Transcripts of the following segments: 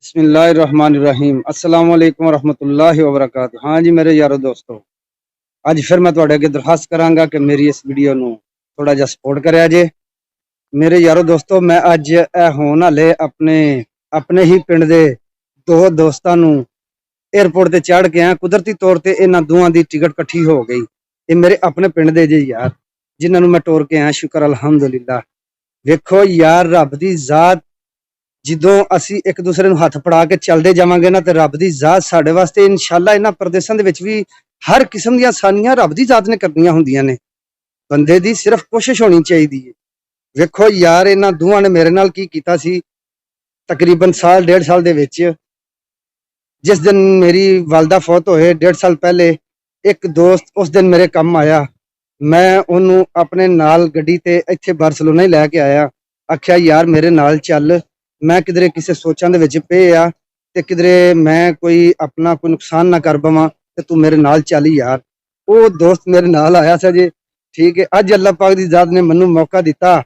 बिस्मिल्लाहिर्रहमानिर्रहीम अस्सलाम वालेकुम रहमतुल्लाहि व बरकातहू। हाँ जी मेरे यारो दोस्तों, ਅੱਜ फिर मैं ਤੁਹਾਡੇ ਅੱਗੇ ਦਰਖਾਸਤ ਕਰਾਂਗਾ ਕਿ ਮੇਰੀ ਇਸ ਵੀਡੀਓ ਨੂੰ ਥੋੜਾ ਜਿਹਾ ਸਪੋਰਟ ਕਰਿਆ ਜੇ। ਮੇਰੇ ਯਾਰੋ ਦੋਸਤੋ, ਮੈਂ ਅੱਜ ਇਹ ਹੋਣ ਵਾਲੇ ਆਪਣੇ ਹੀ ਪਿੰਡ ਦੇ ਦੋ ਦੋਸਤਾਂ ਨੂੰ 에ਅਰਪੋਰਟ ਤੇ ਚੜ੍ਹ ਕੇ ਆ। ਕੁਦਰਤੀ ਤੌਰ ਤੇ ਇਹਨਾਂ ਦੋਵਾਂ ਦੀ ਟਿਕਟ ਇਕੱਠੀ ਹੋ ਗਈ। ਇਹ ਮੇਰੇ ਆਪਣੇ ਪਿੰਡ ਦੇ ਜੇ ਯਾਰ, ਜਿਨ੍ਹਾਂ ਨੂੰ ਮੈਂ ਟੋਰ ਕੇ ਆਇਆ। ਸ਼ੁਕਰ ਅਲਹਮਦੁਲਿਲਾ। ਵੇਖੋ ਯਾਰ, ਰੱਬ ਦੀ ਜ਼ਾਤ ਜਦੋਂ ਅਸੀਂ ਇੱਕ ਦੂਸਰੇ ਨੂੰ ਹੱਥ ਫੜਾ ਕੇ ਚੱਲਦੇ ਜਾਵਾਂਗੇ ਨਾ, ਤੇ ਰੱਬ ਦੀ ਜ਼ਾਤ ਸਾਡੇ ਵਾਸਤੇ ਇਨਸ਼ਾਅੱਲਾ ਇਹਨਾਂ ਪ੍ਰਦੇਸ਼ਾਂ ਦੇ ਵਿੱਚ ਵੀ ਹਰ ਕਿਸਮ ਦੀਆਂ ਆਸਾਨੀਆਂ ਰੱਬ ਦੀ ਜ਼ਾਤ ਨੇ ਕਰਨੀਆਂ ਹੁੰਦੀਆਂ ਨੇ। ਬੰਦੇ ਦੀ ਸਿਰਫ ਕੋਸ਼ਿਸ਼ ਹੋਣੀ ਚਾਹੀਦੀ ਹੈ। ਵੇਖੋ ਯਾਰ, ਇਹਨਾਂ ਦੋਵਾਂ ਨੇ ਮੇਰੇ ਨਾਲ ਕੀ ਕੀਤਾ ਸੀ। ਤਕਰੀਬਨ ਸਾਲ ਡੇਢ ਸਾਲ ਦੇ ਵਿੱਚ, ਜਿਸ ਦਿਨ ਮੇਰੀ ਵਾਲਦਾ ਫੌਤ ਹੋਏ 1.5 ਸਾਲ ਪਹਿਲੇ, ਇੱਕ ਦੋਸਤ ਉਸ ਦਿਨ ਮੇਰੇ ਕੰਮ ਆਇਆ। ਮੈਂ ਉਹਨੂੰ ਆਪਣੇ ਨਾਲ ਗੱਡੀ ਤੇ ਇੱਥੇ ਬਾਰਸਲੋਨਾ ਹੀ ਲੈ ਕੇ ਆਇਆ। ਆਖਿਆ ਯਾਰ ਮੇਰੇ ਨਾਲ ਚੱਲ, ਮੈਂ ਕਿਧਰੇ ਕਿਸੇ ਸੋਚਾਂ ਦੇ ਵਿੱਚ ਪਏ ਆ ਤੇ ਕਿਧਰੇ ਮੈਂ ਕੋਈ ਆਪਣਾ ਕੋਈ ਨੁਕਸਾਨ ਨਾ ਕਰ ਬਵਾਂ, ਤੇ ਤੂੰ ਮੇਰੇ ਨਾਲ ਚੱਲ ਯਾਰ। ਉਹ ਦੋਸਤ ਮੇਰੇ ਨਾਲ ਆਇਆ ਸੀ ਜੀ। ਠੀਕ ਹੈ, ਅੱਜ ਅੱਲਾਹ ਪਾਕ ਦੀ ਜ਼ਾਤ ਨੇ ਮੈਨੂੰ ਮੌਕਾ ਦਿੱਤਾ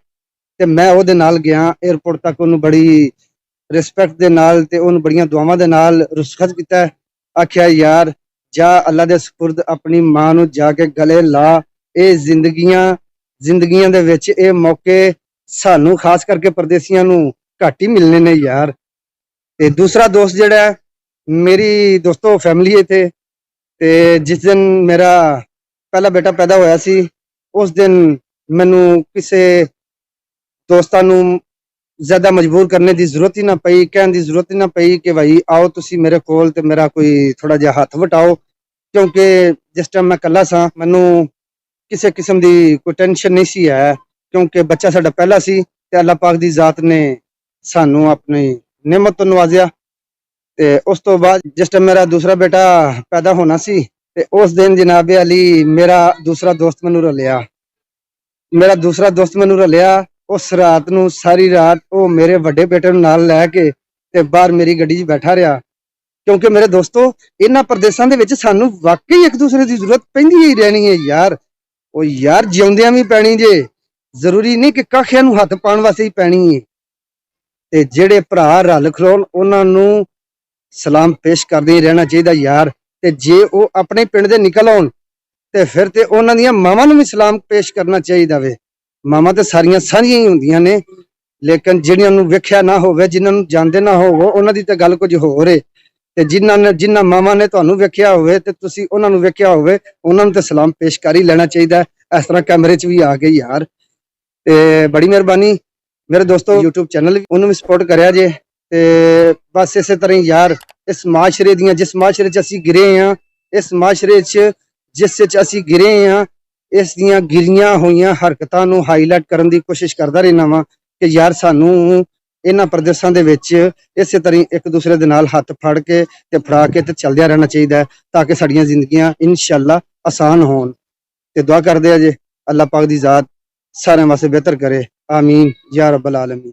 ਤੇ ਮੈਂ ਉਹਦੇ ਨਾਲ ਗਿਆ 에ਅਰਪੋਰਟ ਤੱਕ। ਉਹਨੂੰ ਬੜੀ ਰਿਸਪੈਕਟ ਦੇ ਨਾਲ ਤੇ ਉਹਨੂੰ ਬੜੀਆਂ ਦੁਆਵਾਂ ਦੇ ਨਾਲ ਰੁਸਖਤ ਕੀਤਾ। ਆਖਿਆ ਯਾਰ ਜਾ, ਅੱਲਾ ਦੇ ਸਪੁਰਦ ਆਪਣੀ ਮਾਂ ਨੂੰ ਜਾ ਕੇ ਗਲੇ ਲਾ। ਇਹ ਜ਼ਿੰਦਗੀਆਂ ਦੇ ਵਿੱਚ ਇਹ ਮੌਕੇ ਸਾਨੂੰ ਖਾਸ ਕਰਕੇ ਪਰਦੇਸੀਆਂ ਨੂੰ ਘੱਟ ਹੀ ਮਿਲਨੇ ਨੇ ਯਾਰ। ਤੇ ਦੂਸਰਾ ਦੋਸਤ ਜਿਹੜਾ ਮੇਰੀ ਦੋਸਤੋ ਫੈਮਿਲੀ ਇੱਥੇ, ਤੇ ਜਿਸ ਦਿਨ ਮੇਰਾ ਪਹਿਲਾ ਬੇਟਾ ਪੈਦਾ ਹੋਇਆ ਸੀ, ਉਸ ਦਿਨ ਮੈਨੂੰ ਕਿਸੇ ਦੋਸਤਾਂ ਨੂੰ ਜ਼ਿਆਦਾ ਮਜਬੂਰ ਕਰਨੇ ਦੀ ਜ਼ਰੂਰਤ ਹੀ ਨਾ ਪਈ, ਕਹਿਣ ਦੀ ਜ਼ਰੂਰਤ ਹੀ ਨਾ ਪਈ ਕਿ ਭਾਈ ਆਓ ਤੁਸੀਂ ਮੇਰੇ ਕੋਲ ਤੇ ਮੇਰਾ ਕੋਈ ਥੋੜਾ ਜਿਹਾ ਹੱਥ ਵਟਾਓ। ਕਿਉਂਕਿ ਜਿਸ ਟਾਈਮ ਮੈਂ ਇਕੱਲਾ ਸਾਂ, ਮੈਨੂੰ ਕਿਸੇ ਕਿਸਮ ਦੀ ਕੋਈ ਟੈਨਸ਼ਨ ਨਹੀਂ ਸੀ ਹੈ, ਕਿਉਂਕਿ ਬੱਚਾ ਸਾਡਾ ਪਹਿਲਾ ਸੀ ਤੇ ਅੱਲਾਹ ਪਾਕ ਦੀ ਜ਼ਾਤ ਨੇ ਸਾਨੂੰ ਆਪਣੀ ਨਿਮਤ ਤੋਂ ਨਵਾਜ਼ਿਆ। ਤੇ ਉਸ ਤੋਂ ਬਾਅਦ ਜਿਸ ਟਾਈਮ ਮੇਰਾ ਦੂਸਰਾ ਬੇਟਾ ਪੈਦਾ ਹੋਣਾ ਸੀ, ਤੇ ਉਸ ਦਿਨ ਜਨਾਬ ਅਲੀ ਮੇਰਾ ਦੂਸਰਾ ਦੋਸਤ ਮੈਨੂੰ ਰਲਿਆ। ਉਸ ਰਾਤ ਨੂੰ ਸਾਰੀ ਰਾਤ ਉਹ ਮੇਰੇ ਵੱਡੇ ਬੇਟੇ ਨੂੰ ਨਾਲ ਲੈ ਕੇ ਤੇ ਬਾਹਰ ਮੇਰੀ ਗੱਡੀ 'ਚ ਬੈਠਾ ਰਿਹਾ। ਕਿਉਂਕਿ ਮੇਰੇ ਦੋਸਤੋ, ਇਹਨਾਂ ਪ੍ਰਦੇਸ਼ਾਂ ਦੇ ਵਿੱਚ ਸਾਨੂੰ ਵਾਕਈ ਇੱਕ ਦੂਸਰੇ ਦੀ ਜ਼ਰੂਰਤ ਪੈਂਦੀ ਹੀ ਰਹਿਣੀ ਹੈ ਯਾਰ। ਉਹ ਯਾਰ ਜਿਉਂਦਿਆਂ ਵੀ ਪੈਣੀ ਜੇ, ਜ਼ਰੂਰੀ ਨਹੀਂ ਕਿ ਕਾਖਿਆਂ ਨੂੰ ਹੱਥ ਪਾਉਣ ਵਾਸਤੇ ਹੀ ਪੈਣੀ ਹੈ। ਤੇ ਜਿਹੜੇ ਭਰਾ ਰਲ ਖਲੋਣ ਉਹਨਾਂ ਨੂੰ ਸਲਾਮ ਪੇਸ਼ ਕਰਦੇ ਹੀ ਰਹਿਣਾ ਚਾਹੀਦਾ ਯਾਰ। ਤੇ ਜੇ ਉਹ ਆਪਣੇ ਪਿੰਡ ਦੇ ਨਿਕਲ ਆਉਣ ਤੇ ਫਿਰ ਤੇ ਉਹਨਾਂ ਦੀਆਂ ਮਾਵਾਂ ਨੂੰ ਵੀ ਸਲਾਮ ਪੇਸ਼ ਕਰਨਾ ਚਾਹੀਦਾ ਵੇ। ਮਾਵਾਂ ਤੇ ਸਾਰੀਆਂ ਸਾਂਝੀਆਂ ਹੀ ਹੁੰਦੀਆਂ ਨੇ, ਲੇਕਿਨ ਜਿਹੜੀਆਂ ਨੂੰ ਵੇਖਿਆ ਨਾ ਹੋਵੇ, ਜਿਨ੍ਹਾਂ ਨੂੰ ਜਾਣਦੇ ਨਾ ਹੋਵੋ, ਉਹਨਾਂ ਦੀ ਤਾਂ ਗੱਲ ਕੁਝ ਹੋਰ ਏ। ਤੇ ਜਿਨ੍ਹਾਂ ਮਾਵਾਂ ਨੇ ਤੁਹਾਨੂੰ ਵੇਖਿਆ ਹੋਵੇ ਤੇ ਤੁਸੀਂ ਉਹਨਾਂ ਨੂੰ ਵੇਖਿਆ ਹੋਵੇ, ਉਹਨਾਂ ਨੂੰ ਤੇ ਸਲਾਮ ਪੇਸ਼ ਕਰ ਹੀ ਲੈਣਾ ਚਾਹੀਦਾ। ਇਸ ਤਰ੍ਹਾਂ ਕੈਮਰੇ 'ਚ ਵੀ ਆ ਗਏ ਯਾਰ। ਤੇ ਬੜੀ ਮਿਹਰਬਾਨੀ ਮੇਰੇ ਦੋਸਤੋ, YouTube ਚੈਨਲ ਵੀ ਉਹਨੂੰ ਵੀ ਸਪੋਰਟ ਕਰਿਆ ਜੇ। ਤੇ ਬਸ ਇਸੇ ਤਰ੍ਹਾਂ ਹੀ ਯਾਰ, ਇਸ ਮਾਸ਼ਰੇ ਦੀਆਂ ਜਿਸ ਮਾਸ਼ਰੇ 'ਚ ਅਸੀਂ ਗਿਰੇ ਆ, ਇਸ ਮਾਸ਼ਰੇ 'ਚ ਜਿਸ 'ਚ ਅਸੀਂ ਗਿਰੇ ਆ, ਇਸ ਦੀਆਂ ਗਿਰੀਆਂ ਹੋਈਆਂ ਹਰਕਤਾਂ ਨੂੰ ਹਾਈਲਾਈਟ ਕਰਨ ਦੀ ਕੋਸ਼ਿਸ਼ ਕਰਦਾ ਰਹਿਣਾ ਵਾਂ ਕਿ ਯਾਰ ਸਾਨੂੰ ਇਹਨਾਂ ਪ੍ਰਦੇਸ਼ਾਂ ਦੇ ਵਿੱਚ ਇਸੇ ਤਰ੍ਹਾਂ ਇੱਕ ਦੂਸਰੇ ਦੇ ਨਾਲ ਹੱਥ ਫੜ ਕੇ ਤੇ ਫੜਾ ਕੇ ਤੇ ਚੱਲਦਿਆਂ ਰਹਿਣਾ ਚਾਹੀਦਾ, ਤਾਂ ਕਿ ਸਾਡੀਆਂ ਜ਼ਿੰਦਗੀਆਂ ਇਨਸ਼ਾਅੱਲਾ ਆਸਾਨ ਹੋਣ। ਤੇ ਦੁਆ ਕਰਦੇ ਆ ਜੇ ਅੱਲਾਹ ਪਾਕ ਦੀ ਜ਼ਾਤ ਸਾਰਿਆਂ ਵਾਸਤੇ ਬਿਹਤਰ ਕਰੇ। ਆਮੀਨ ਯਾ ਰੱਬਲ ਆਲਮੀਨ।